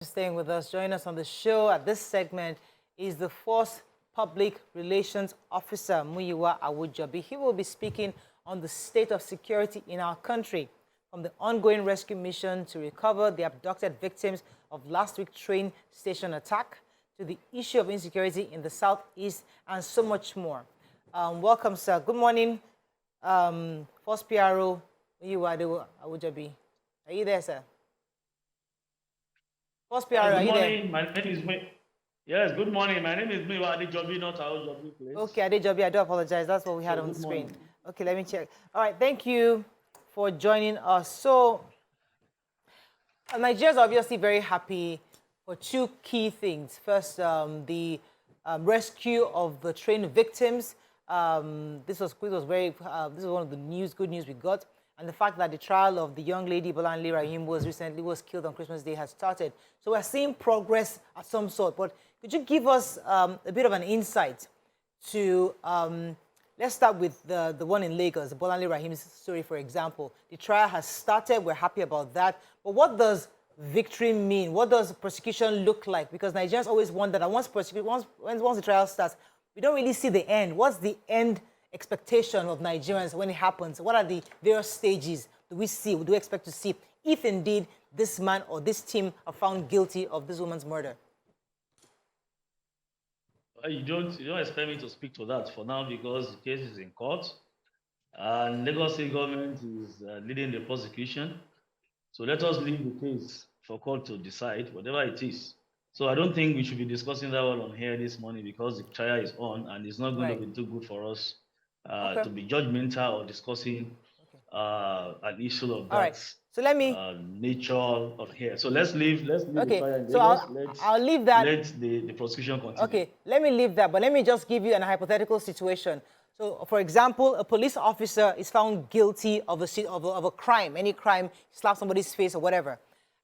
Staying with us. Join us on the show at this segment is the Force Public Relations Officer, Muyiwa Adejobi. He will be speaking on the state of security in our country, from the ongoing rescue mission to recover the abducted victims of last week's train station attack, to the issue of insecurity in the southeast, and so much more. Welcome, sir. Good morning, Force PRO Muyiwa Adejobi. Are you there, sir? Force PRO, are you there? Good morning. My name is Yes, good morning. My name is Muyiwa Adejobi, not Adejobi, please. Okay, Adejobi, I do apologize. That's what we had on the screen. Morning. Okay, let me check. All right, thank you for joining us. So, Nigerians are obviously very happy for two key things. First, the rescue of the train victims. This was one of the good news we got. And the fact that the trial of the young lady, Bolanle Rahim, was killed on Christmas Day has started. So we're seeing progress of some sort. But could you give us a bit of an insight to, let's start with the one in Lagos, the Bolanle Rahim's story, for example. The trial has started. We're happy about that. But what does victory mean? What does prosecution look like? Because Nigerians always wonder that once the trial starts, we don't really see the end. What's the end expectation of Nigerians when it happens? What are the various stages do we expect to see if indeed this man or this team are found guilty of this woman's murder? You don't expect me to speak to that for now because the case is in court and Lagos State government is leading the prosecution. So let us leave the case for court to decide whatever it is. So I don't think we should be discussing that one on here this morning because the trial is on and it's not going to be too good for us to be judgmental or discussing an issue of that so let me, nature of here. So let's leave the trial. So I'll leave that. Let the prosecution continue. Okay, let me leave that, but let me just give you a hypothetical situation. So, for example, a police officer is found guilty of a crime, any crime, slap somebody's face or whatever,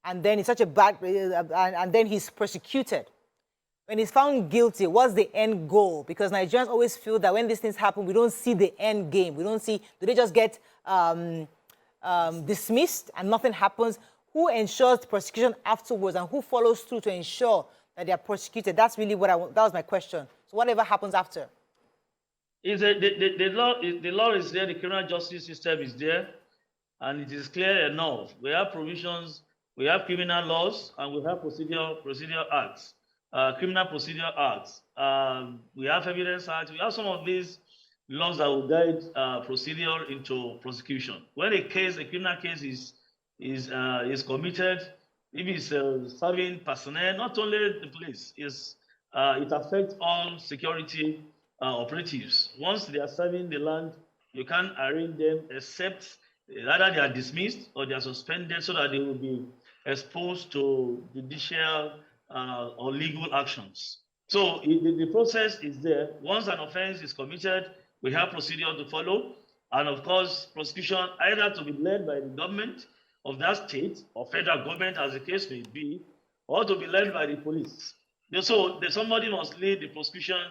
and then it's such a bad, and then he's persecuted. When he's found guilty, what's the end goal? Because Nigerians always feel that when these things happen, we don't see the end game. We don't see, do they just get dismissed and nothing happens? Who ensures the prosecution afterwards and who follows through to ensure that they are prosecuted? That's really that was my question. So whatever happens after. The law is there, the criminal justice system is there, and it is clear enough. We have provisions, we have criminal laws, and we have procedural acts. Criminal Procedure Acts. We have Evidence Act. We have some of these laws that will guide procedure into prosecution. When a criminal case is committed, if it's serving personnel, not only the police, it affects all security operatives. Once they are serving the land, you can't arraign them except either they are dismissed or they are suspended so that they will be exposed to judicial or legal actions. So the process is there. Once an offense is committed, we have procedure to follow. And of course, prosecution either to be led by the government of that state or federal government, as the case may be, or to be led by the police. So somebody must lead the prosecution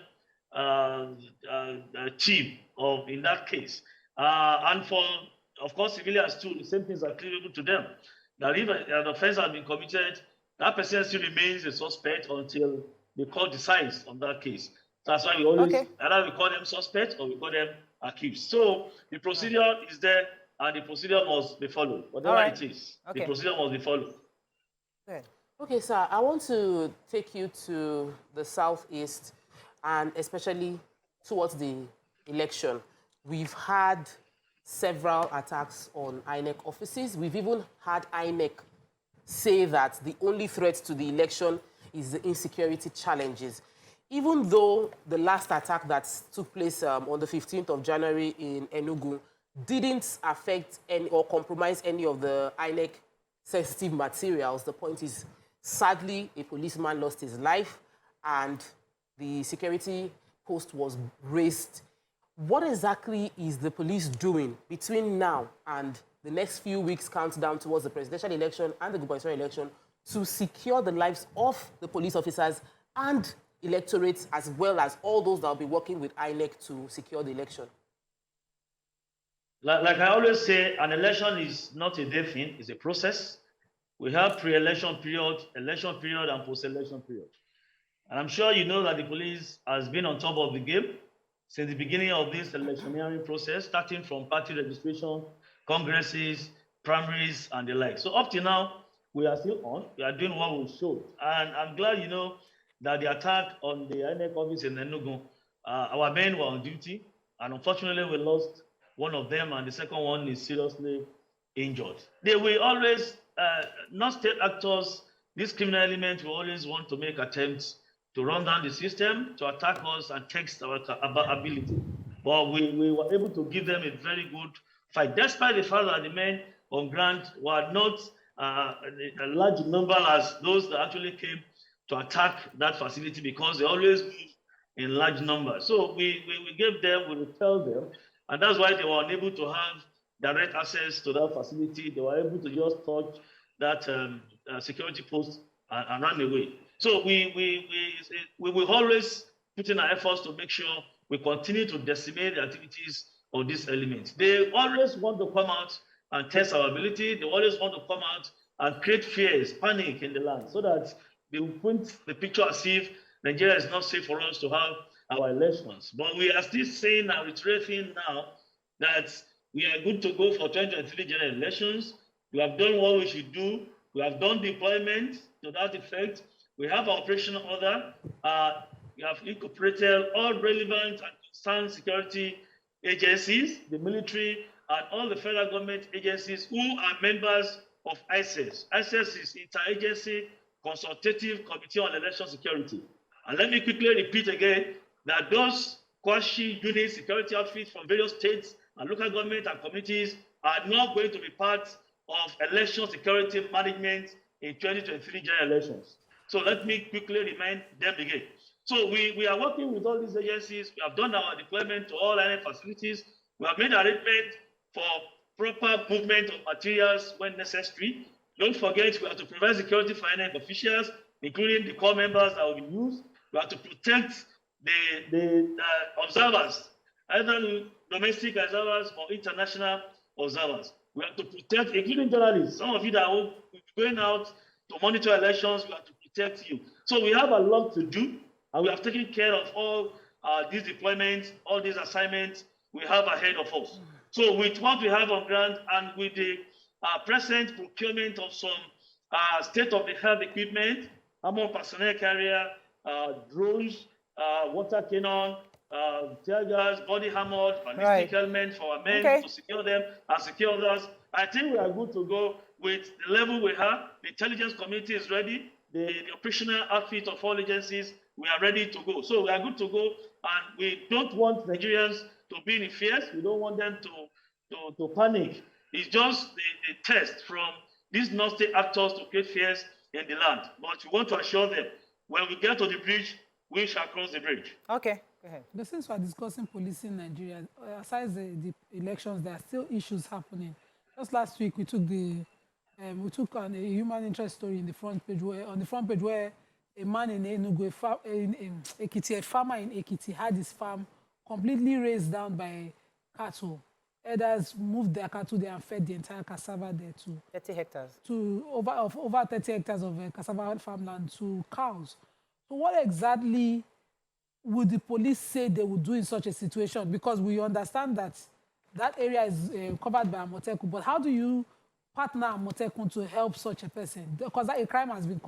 team in that case. And for, of course, civilians too, the same things are applicable to them. That if an offense has been committed, that person still remains a suspect until the court decides on that case. That's why we always either we call them suspect or we call them accused. So the procedure is there and the procedure must be followed. Whatever it is, the procedure must be followed. Okay, sir, I want to take you to the southeast and especially towards the election. We've had several attacks on INEC offices. We've even had INEC say that the only threat to the election is the insecurity challenges. Even though the last attack that took place on the 15th of January in Enugu didn't affect any or compromise any of the INEC sensitive materials, the point is, sadly, a policeman lost his life and the security post was raised. What exactly is the police doing between now and the next few weeks countdown towards the presidential election and the gubernatorial election to secure the lives of the police officers and electorates, as well as all those that will be working with INEC to secure the election? Like I always say, an election is not a day thing, it's a process. We have pre-election period, election period, and post-election period. And I'm sure you know that the police has been on top of the game since the beginning of this electioneering process, starting from party registration, congresses, primaries, and the like. So up to now, we are still on. We are doing what we should. And I'm glad, you know, that the attack on the INEC office in Enugu, our men were on duty. And unfortunately, we lost one of them, and the second one is seriously injured. They will always, not state actors, these criminal elements will always want to make attempts to run down the system, to attack us and test our ability. But we were able to give them a very good fight, despite the fact that the men on ground were not a large number as those that actually came to attack that facility, because they always move in large numbers. So we gave them, we repelled them, and that's why they were unable to have direct access to that facility. They were able to just touch that security post and run away. So we will always put in our efforts to make sure we continue to decimate the activities of these elements. They always want to come out and test our ability. They always want to come out and create fears, panic in the land, so that they will paint the picture as if Nigeria is not safe for us to have our elections. But we are still saying and reiterating now that we are good to go for 2023 general elections. We have done what we should do. We have done deployment to that effect. We have our operational order. We have incorporated all relevant and concerned security agencies, the military, and all the federal government agencies who are members of ICES. ICES is Interagency Consultative Committee on Election Security. And let me quickly repeat again that those quasi-unit security outfits from various states and local government and communities are not going to be part of election security management in 2023 general elections. So let me quickly remind them again. So we are working with all these agencies. We have done our deployment to all INEC facilities. We have made arrangements for proper movement of materials when necessary. Don't forget, we have to provide security for INEC officials, including the core members that will be used. We have to protect the observers, either domestic observers or international observers. We have to protect, including journalists. Some of you that will be going out to monitor elections, we have to protect you. So we have a lot to do, and we have taken care of all these deployments, all these assignments we have ahead of us. So with what we have on ground and with the present procurement of some state-of-the-art equipment, armor personnel carrier, drones, water cannon, tear gas, body armor, ballistic helmet for our men to secure them and secure others. I think we are good to go with the level we have. The intelligence community is ready. The operational outfit of all agencies, we are ready to go. So we are good to go, and we don't want Nigerians to be in fears. We don't want them to panic. It's just the test from these non-state actors to create fears in the land. But we want to assure them, when we get to the bridge, we shall cross the bridge. Okay, go ahead. But since we're discussing policing in Nigeria, aside the elections, there are still issues happening. Just last week, we took a human interest story in the front page where a man in Enugu, a farmer in Ekiti, had his farm completely razed down by cattle. Herders moved their cattle there and fed the entire cassava there to 30 hectares. To over 30 hectares of cassava farmland to cows. So what exactly would the police say they would do in such a situation? Because we understand that that area is covered by Amotekun, but how do you partner Amotekun to help such a person? Because a crime has been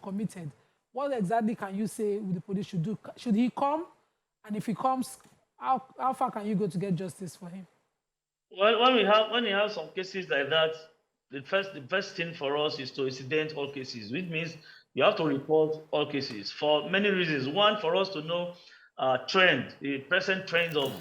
committed. What exactly can you say the police should do? Should he come? And if he comes, how far can you go to get justice for him? Well, when you have some cases like that, the first thing for us is to incident all cases, which means you have to report all cases for many reasons. One, for us to know the present trends of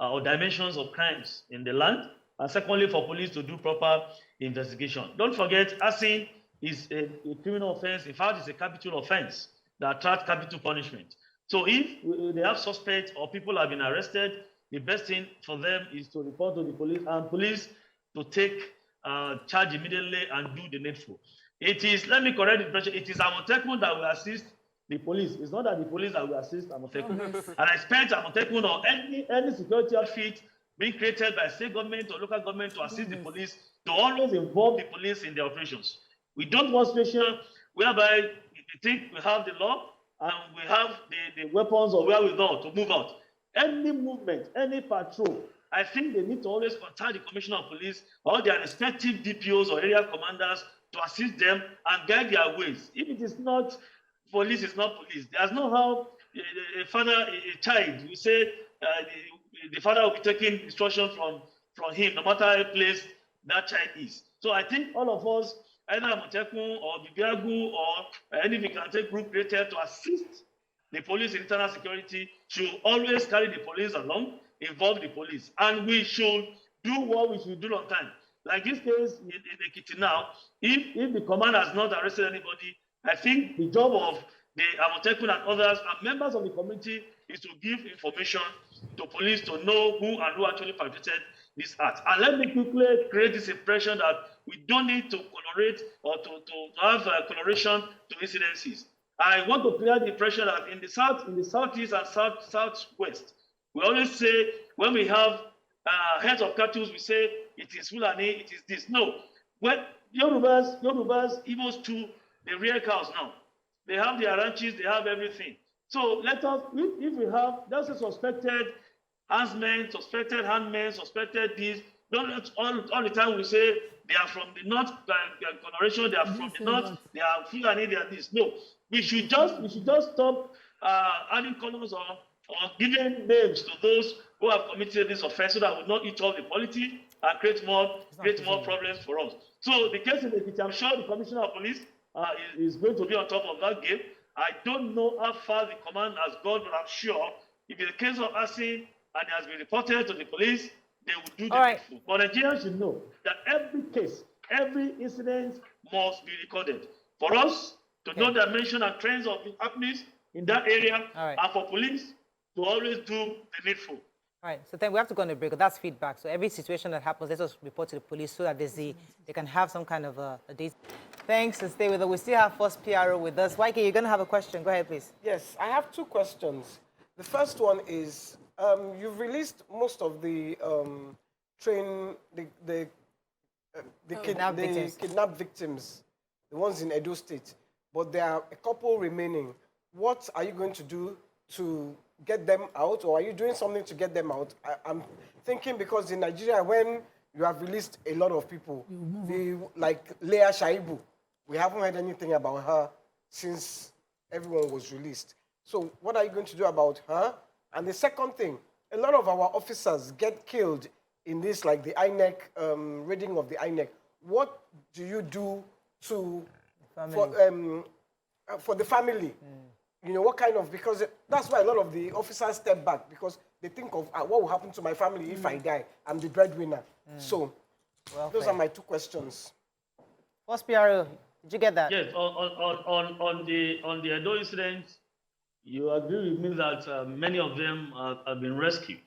or dimensions of crimes in the land, and secondly, for police to do proper investigation. Don't forget, arson is a criminal offense. In fact, it's a capital offense that attracts capital punishment. So if they have suspects or people have been arrested, the best thing for them is to report to the police, and police to take charge immediately and do the needful. It is, let me correct the impression, it is Amotekun that will assist the police. It's not that the police that will assist Amotekun. And I expect Amotekun or any security outfit being created by state government or local government to assist the police, to always involve the police in their operations. We don't want situation whereby we think we have the law and we have the weapons or wherewithal to move out. Any movement, any patrol, I think they need to always contact the Commissioner of Police or their respective DPOs or area commanders to assist them and guide their ways. If it is not police, it's not police. There's no how a father, a child, you say the father will be taking instruction from him, no matter a place that child is. So I think all of us, either Amotekun or Bibiagu or any vigilante group created to assist the police in internal security, should always carry the police along, involve the police, and we should do what we should do on time. Like this case in Ekiti now, if the command has not arrested anybody, I think the job of the Amotekun and others and members of the community is to give information to police to know who and who actually perpetrated this act. And let me quickly create this impression that we don't need to colorate or to have coloration to incidences. I want to clear the impression that in the southeast and southwest, we always say when we have heads of cattle, we say it is Fulani, it is this. No, when Yorubas, Igbos too, they rear cows now. They have their ranches, they have everything. So let us, if we have just a suspected handsmen, suspected handmen, suspected this, don't all the time we say they are from the north coloration, they are from the north, they are Fulani, they are this. No, we should just stop adding colors or giving names to those who have committed this offense so that we will not eat all the politics and create more problems for us. So the case in Ekiti, I'm sure the Commissioner of Police is going to be on top of that game. I don't know how far the command has gone, but I'm sure if it's a case of arson and it has been reported to the police, they will do the needful. But Nigerians should know that every case, every incident must be recorded. For us to know the dimension and trends of happenings in that area, and for police to always do the needful. All right, so then we have to go on a break, but that's feedback. So every situation that happens, let us report to the police so that they can have some kind of a date. Thanks, and stay with us. We still have first PRO with us. YK, you're going to have a question. Go ahead, please. Yes, I have two questions. The first one is, you've released most of the kidnapped victims, the ones in Edo State, but there are a couple remaining. What are you going to do to get them out, or are you doing something to get them out? I'm thinking because in Nigeria, when you have released a lot of people, like Leah Shaibu, we haven't heard anything about her since everyone was released. So what are you going to do about her? And the second thing, a lot of our officers get killed in this, like the INEC, raiding of the INEC. What do you do for the family? You know, what kind of, because that's why a lot of the officers step back, because they think of what will happen to my family if I die. I'm the breadwinner. So those are my two questions. First PRO, did you get that? Yes, on the Edo incident, you agree with me that many of them have been rescued.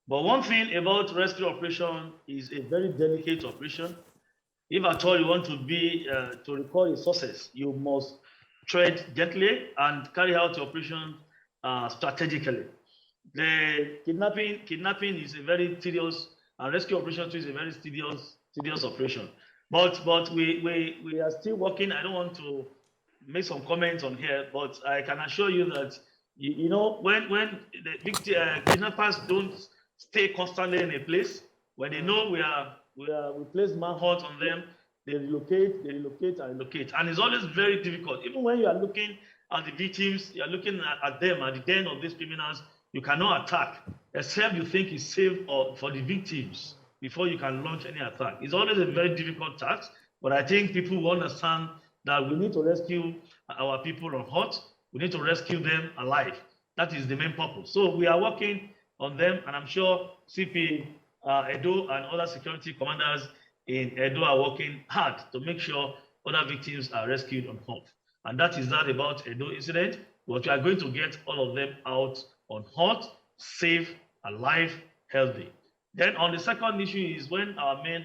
But one thing about rescue operation is a very delicate operation. If at all you want to be to record a success, you must tread gently and carry out the operation strategically. The kidnapping is a very tedious, and rescue operation too is a very tedious operation. But we are still working. I don't want to make some comments on here, but I can assure you that you know when the kidnappers don't stay constantly in a place, when they know we place manhunt on them, they relocate, and it's always very difficult. Even when you are looking at the victims, you are looking at them at the den of these criminals, you cannot attack except you think it's safe for the victims before you can launch any attack. It's always a very difficult task, but I think people will understand that we need to rescue our people on hot. We need to rescue them alive. That is the main purpose. So we are working on them, and I'm sure CP Edo and other security commanders in Edo are working hard to make sure other victims are rescued on hot. And that is that about Edo incident, but we are going to get all of them out on hot, safe, alive, healthy. Then on the second issue is when our men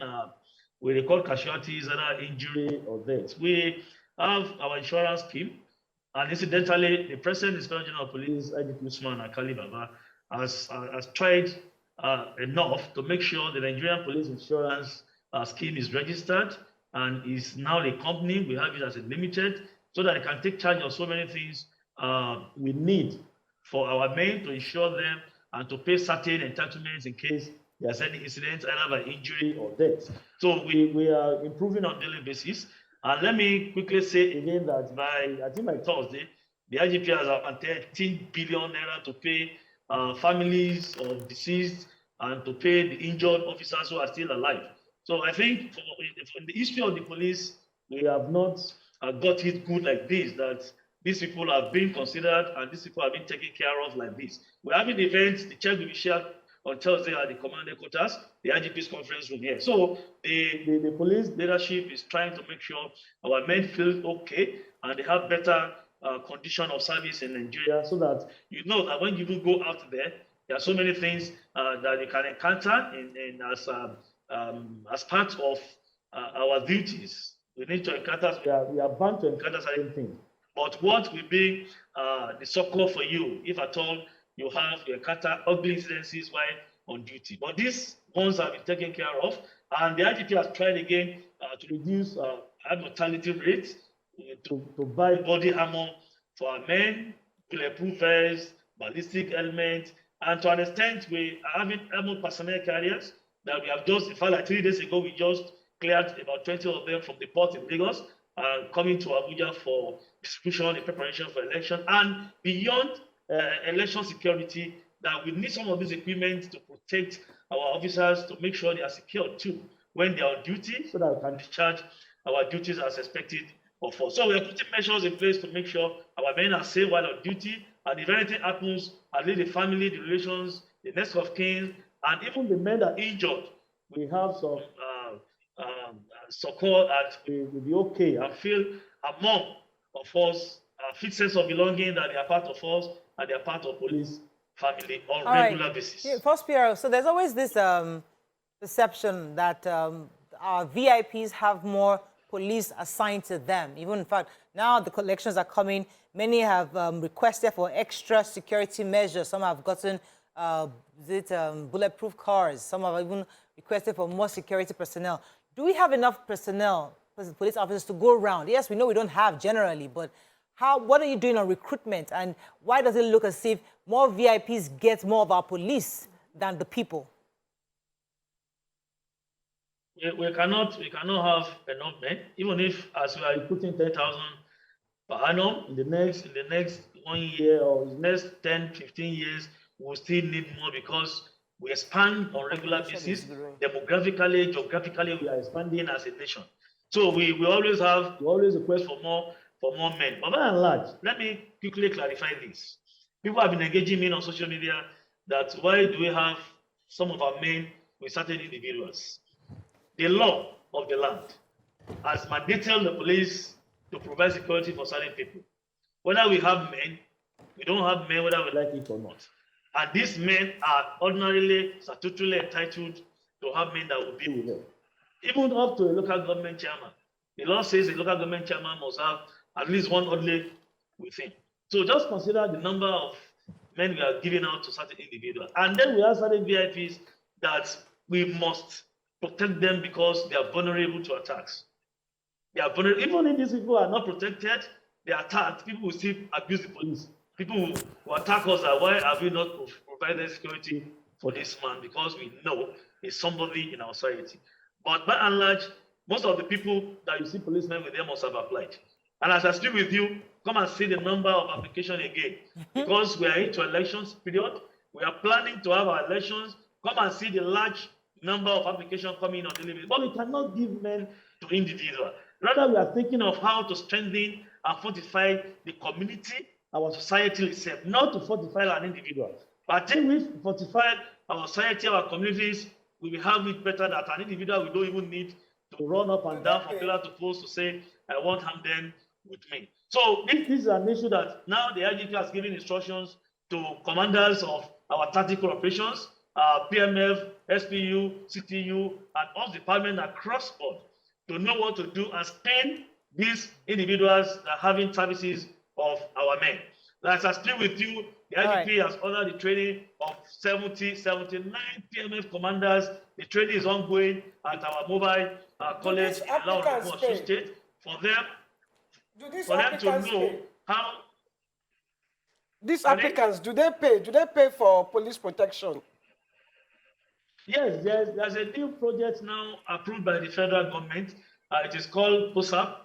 we record casualties, either injury or death. We have our insurance scheme, and incidentally, the President Inspector General of Police, IGP Usman Akali Baba, has tried enough to make sure the Nigerian police insurance scheme is registered and is now a company. We have it as a limited so that it can take charge of so many things we need for our men to insure them and to pay certain entitlements in case there's any incident, either by injury or death. So we are improving on a daily basis. And let me quickly say again that I think by Thursday, the IGP has about 13 billion naira to pay families of deceased and to pay the injured officers who are still alive. So I think in the history of the police, we have not got it good like this, that these people are being considered and these people are being taken care of like this. We're having events, the check will be shared on Thursday at the command headquarters, the IGP's conference room here. So the police leadership is trying to make sure our men feel okay and they have better condition of service in Nigeria, so that you know that when you do go out there, there are so many things that you can encounter as part of our duties. We need to encounter, we are bound to encounter certain things. But what will be the succor for you if at all you encounter ugly incidences while on duty? But these ones have been taken care of, and the IGP has tried again to reduce mortality rates, to buy body armor for our men, bulletproof vests, ballistic helmets, and to an extent, we are having armored personnel carriers that we have just, in fact, like 3 days ago, we just cleared about 20 of them from the port in Lagos, coming to Abuja for distribution in preparation for election. And beyond election security, that we need some of these equipment to protect our officers, to make sure they are secured too when they are on duty, so that we can discharge our duties as expected of us. So we are putting measures in place to make sure our men are safe while on duty, and if anything happens, at least the family, the relations, the next of kin, and even the men that are injured, we have some support that will be okay and feel among of us a fit sense of belonging, that they are part of us and they are part of police family on regular basis. Yeah, first, Piero, so there's always this perception that our VIPs have more police assigned to them. Even in fact, now the elections are coming, many have requested for extra security measures. Some have gotten bulletproof cars. Some have even requested for more security personnel. Do we have enough personnel, police officers, to go around? Yes, we know we don't have generally, but what are you doing on recruitment? And why does it look as if more VIPs get more of our police than the people? We cannot have enough men, even if as we are recruiting 10,000 per annum in the next 1 year or the next 10, 15 years, we'll still need more because we expand on regular basis. Demographically, geographically, we are expanding as a nation. So we always request for more men. But by and large, let me quickly clarify this. People have been engaging me on social media that why do we have some of our men with certain individuals? The law of the land has mandated the police to provide security for certain people. Whether we have men, we don't have men, whether we like it or not. And these men are ordinarily, statutorily entitled to have men that will be with them. Even up to a local government chairman. The law says a local government chairman must have at least one orderly with him. So just consider the number of men we are giving out to certain individuals. And then we have certain VIPs that we must protect them because they are vulnerable to attacks. They are vulnerable. Even if these people are not protected, they are attacked. People will still abuse the police. People who attack us are, why have we not provided security for this man? Because we know he's somebody in our society. But by and large, most of the people that you see policemen with them must have applied. And as I speak with you, come and see the number of applications again. Because we are into elections period, we are planning to have our elections. Come and see the large number of applications coming on daily basis. But we cannot give men to individuals. Rather, we are thinking of how to strengthen and fortify the community, our society itself, not to fortify an individual. But I think we fortify our society, our communities, we will have it better that an individual we don't even need to run up and down from pillar to post to say, I want them with me. So this is an issue that now the IGP has given instructions to commanders of our tactical operations, PMF, SPU, CTU, and all departments across board to know what to do and spend these individuals that are having services of our men. As I speak with you, the IGP has ordered the training of 79 PMF commanders The training is ongoing at our mobile college these in Law applicants pay? State for them Do these to applicants know pay? how. These Pardon? applicants, do they pay? Do they pay for police protection? Yes, there's a new project now approved by the federal government. It is called POSAP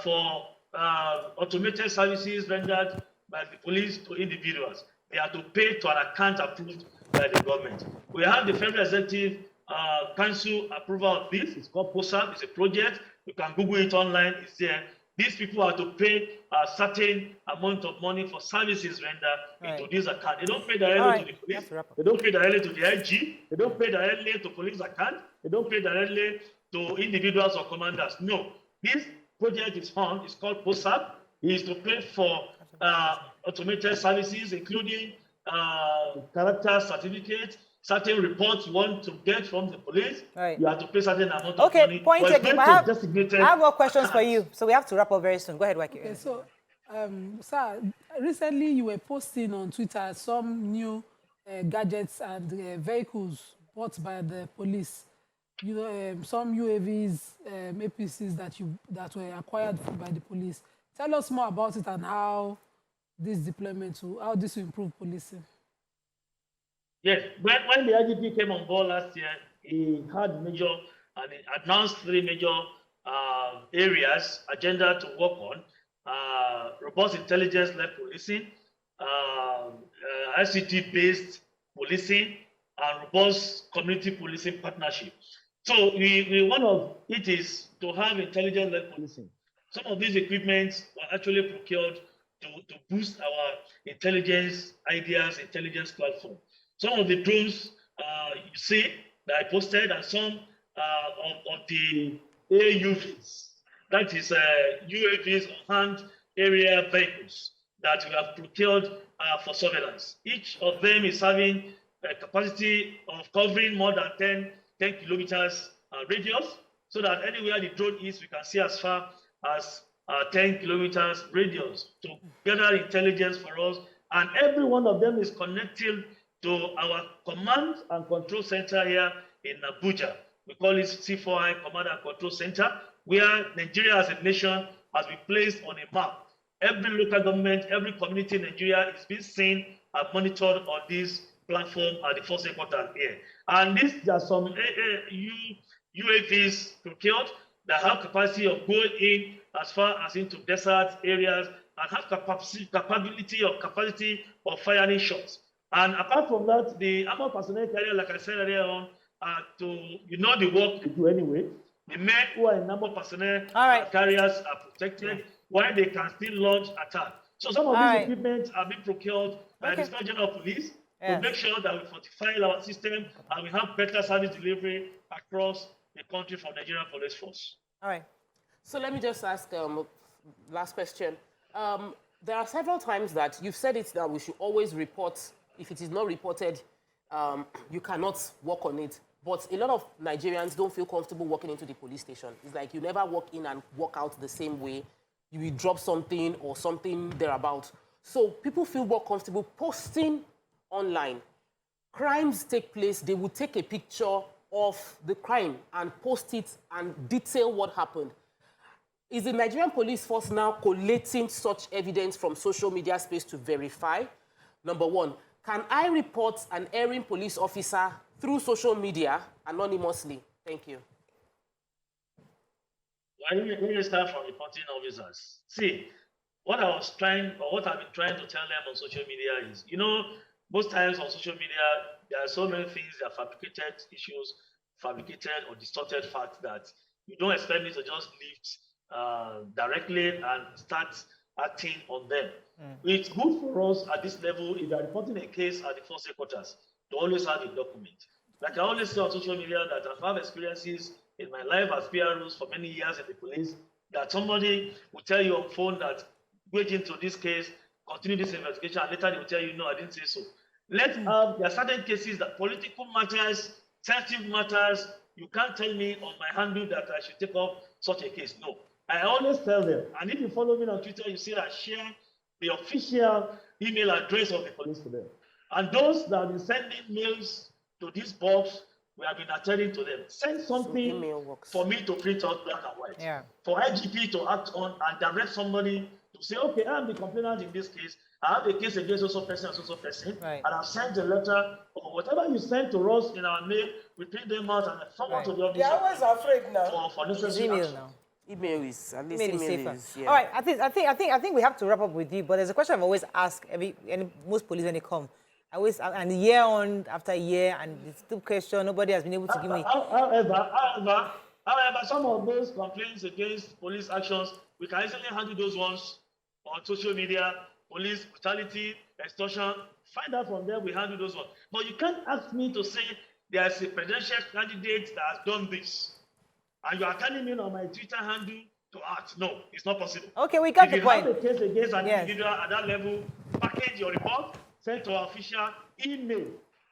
for automated services rendered by the police to individuals. They are to pay to an account approved by the government. We have the Federal Executive Council approval of this. It's called POSAP. It's a project. You can Google it online. It's there. These people are to pay a certain amount of money for services rendered into this account. They don't pay directly to the police. They don't pay directly to the IG. They don't pay directly to police account. They don't pay directly to individuals or commanders. No. This project is found. It's called POSAP. It is to pay for automated services, including character certificates, certain reports you want to get from the police. Right. You have to pay certain amount of money. Okay, point taken. I have more questions for you, so we have to wrap up very soon. Go ahead, Waki. Okay, so, sir, recently you were posting on Twitter some new gadgets and vehicles bought by the police. You know, some UAVs, APCs that were acquired by the police. Tell us more about it and how this deployment how this will improve policing. Yes, when the IGP came on board last year, he had and he announced 3 major areas, agenda to work on: robust intelligence-led policing, ICT-based policing, and robust community policing partnership. So one of it is to have intelligence-led policing. Some of these equipments were actually procured to boost our intelligence ideas, intelligence platform. Some of the drones you see that I posted, and some of the AUVs, that is UAVs, unmanned area vehicles that we have procured for surveillance. Each of them is having a capacity of covering more than 10 kilometers radius, so that anywhere the drone is, we can see as far as 10 kilometers radius to gather intelligence for us. And every one of them is connected to our command and control center here in Abuja. We call it C4I Command and Control Center, where Nigeria as a nation has been placed on a map. Every local government, every community in Nigeria is being seen and monitored on this platform at the first headquarters here. And there are some UAVs procured that have capacity of going in as far as into desert areas and have capacity of firing shots. And apart from that, the armored personnel carrier, like I said earlier on, the work they do anyway. The men who are in armored personnel carriers are protected while they can still launch attack. So some of these equipment are being procured by the Inspector General of Police to make sure that we fortify our system and we have better service delivery across the country from Nigerian Police Force. All right. So let me just ask last question. There are several times that you've said it that we should always report. If it is not reported, you cannot work on it. But a lot of Nigerians don't feel comfortable walking into the police station. It's like you never walk in and walk out the same way. You will drop something or something thereabout. So people feel more comfortable posting online. Crimes take place, they will take a picture of the crime and post it and detail what happened. Is the Nigerian police force now collating such evidence from social media space to verify? Number one, can I report an erring police officer through social media anonymously? Thank you. Well, let me start from reporting officers. See, what I've been trying to tell them on social media is, most times on social media, there are so many things that are fabricated issues, fabricated or distorted facts that you don't expect me to just lift directly and start acting on them. It's good for us at this level, if you are reporting a case at the first headquarters, to always have a document. Like I always say on social media that I've had experiences in my life as PROs for many years in the police, that somebody will tell you on phone that wait into this case, continue this investigation, and later they will tell you, no, I didn't say so. There are certain cases that political matters, sensitive matters, you can't tell me on my handle that I should take up such a case. No. I always tell them, and if you follow me on Twitter, you see that I share the official email address of the police to them. And those that have been sending mails to this box we have been attending to them. Send something for me to print out black and white. Yeah. For IGP to act on and direct somebody to say, okay, I'm the complainant in this case. I have a case against so person and so person, right. and I've sent a letter or whatever you send to us in our mail, we print them out and forward to the office. They're always afraid now. For necessary email action. now. Email is at least Email is email safer. is, yeah. All right, I think we have to wrap up with you. But there's a question I've always asked most police when they come. I always, and year on after year, and it's still question. Nobody has been able to give me. However, some of those complaints against police actions, we can easily handle those ones on social media, police brutality, extortion. Find out from there, we handle those ones. But you can't ask me to say there's a presidential candidate that has done this, and you are telling me on my Twitter handle to act. No, it's not possible. Okay, we got the point. If you have a case against an individual at that level, package your report, send to our official email.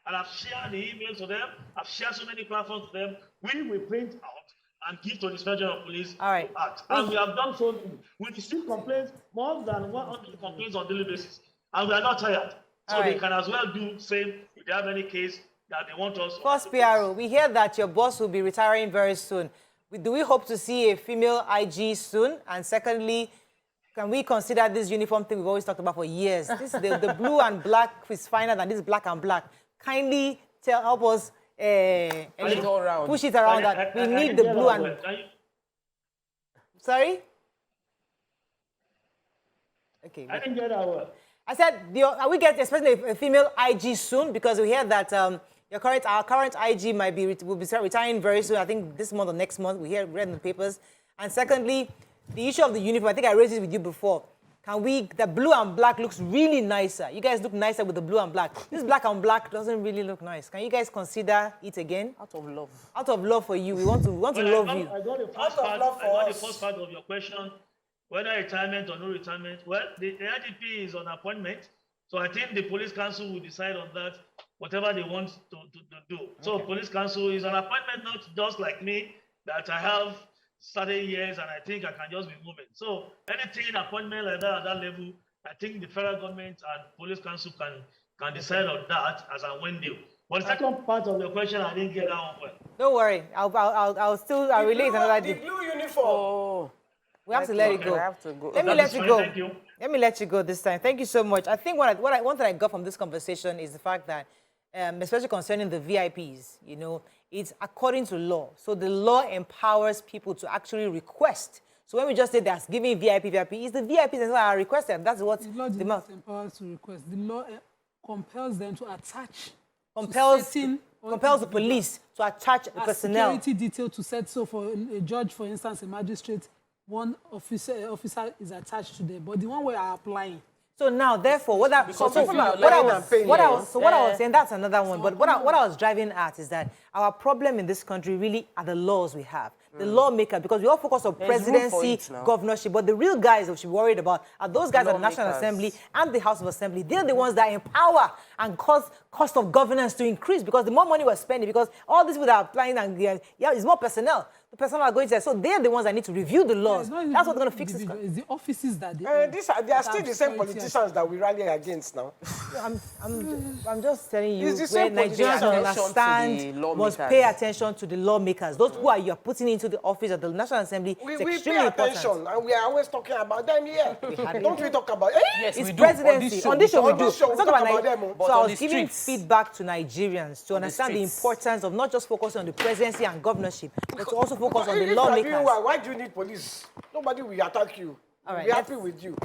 And I've shared the email to them. I've shared so many platforms to them. We will print out and give to the Inspector of Police to act. And we have done so. We receive complaints, more than 100 complaints on a daily basis. And we are not tired. So they can as well do same if they have any case that they want us. First, PRO, we hear that your boss will be retiring very soon. Do we hope to see a female IG soon? And secondly, can we consider this uniform thing we've always talked about for years? This the blue and black is finer than this black and black. Kindly help us push it around that. We need the blue and... Sorry? Okay. I didn't get that word. I said, are we getting especially a female IG soon? Because we hear that our current IG will be retiring very soon. I think this month or next month. Read in the papers. And secondly, the issue of the uniform. I think I raised it with you before. The blue and black looks really nicer. You guys look nicer with the blue and black. This black and black doesn't really look nice. Can you guys consider it again? Out of love. Out of love for you. We want to love you. I got the first part of your question. Whether retirement or no retirement, well, the IGP is on appointment, so I think the police council will decide on that, whatever they want to do. Okay. So police council is on appointment, not just like me, that I have certain years and I think I can just be moving. So anything appointment like that at that level, I think the federal government and police council can decide on that as and when due. But the second part of your question, I didn't get that one well. Don't worry, I'll relate another day. The blue uniform. Oh. We have to let it go. Let me let you go. Thank you. Let me let you go this time. Thank you so much. I think one thing I got from this conversation is the fact that, especially concerning the VIPs, it's according to law. So the law empowers people to actually request. So when we just say that's giving VIP, it's the VIPs that are requested. That's what the law does not empower us to request. The law compels them to attach. Compels the police to attach the personnel. Security detail to set. So for a judge, for instance, a magistrate, one officer is attached to them, but the one we are applying. So now, therefore, what I was saying, that's another one. But what I was driving at is that our problem in this country really are the laws we have. The lawmaker, because we all focus on presidency, governorship, but the real guys we should be worried about are those guys at the National Assembly and the House of Assembly. They're the ones that empower and cause cost of governance to increase, because the more money we're spending, because all these people that are applying, and it's more personnel. The personnel are going to, so they're the ones that need to review the laws. That's what's going to fix this. It's the offices that they are still the same politicians that we rally against now. I'm just telling you, where Nigerians understand, must pay attention to the lawmakers. Those who you're putting into the office of the National Assembly. We pay attention, and we are always talking about them here. Don't we talk about it? Yes, it's we presidency. On this show we do. It's not about them. So I was giving feedback to Nigerians to understand the importance of not just focusing on the presidency and governorship, but to also focus on the lawmakers. Why do you need police? Nobody will attack you. All right, we're happy with you.